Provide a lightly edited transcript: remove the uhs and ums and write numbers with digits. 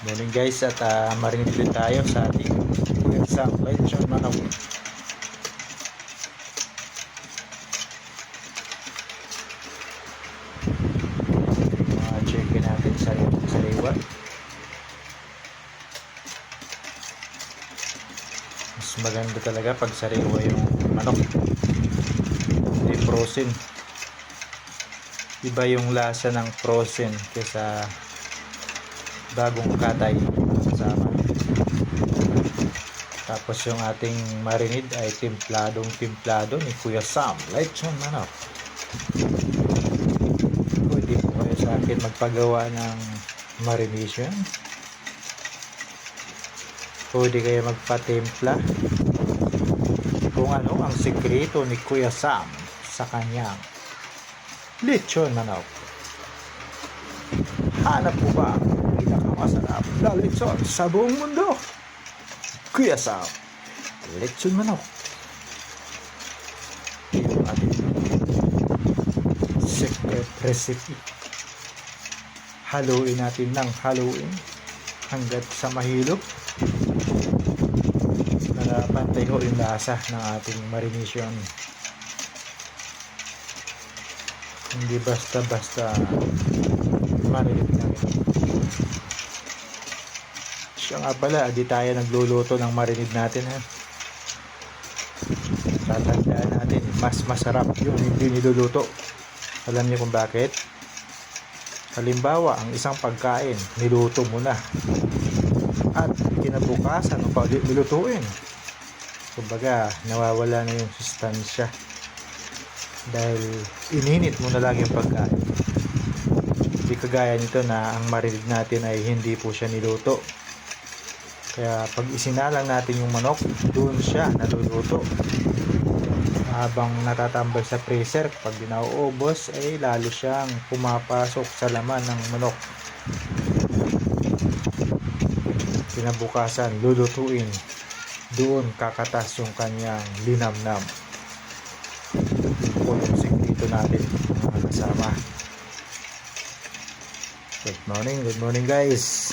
Morning guys, at marinig din tayo sa ating isang lechon manok. Check natin sa sariwa. Mas maganda talaga pag sariwa yung manok, hindi frozen. Iba yung lasa ng frozen kaysa bagong katay kasama. Tapos yung ating marinade ay timplado ni Kuya Sam, lechon manok. Pwede po kayo sa akin magpagawa ng marination, pwede kayo magpatimpla kung ano ang sikreto ni Kuya Sam sa kanyang lechon manok. Hanap po ba pinakamasarap na lechon sa buong mundo? Kuya Sam, lechon manok. Yung ating secret recipe. Haluin natin ng haluin hanggat sa mahilog para pantay ho yung lasa ng ating marination. Hindi basta-basta marinate lang ito. Siya nga pala, di tayo nagluluto ng marinade natin, ha. Tatandaan natin, mas masarap yung hindi niluluto. Alam niyo kung bakit? Halimbawa, ang isang pagkain niluto mo na at kinabukasan mo pa nilutuin, kumbaga nawawala na yung sustansya dahil ininit mo na lang yung pagkain. Hindi kagaya nito na ang marinade natin ay hindi po siya niluto. Kaya pag isinalang natin yung manok, doon siya naluluto. Habang natatambay sa freezer, pag nauubos ay lalo siyang pumapasok sa laman ng manok. Kinabukasan, lulutuin. Doon kakatas yung kanyang linamnam. Kung yung sikreto natin, mga kasama. Good morning guys.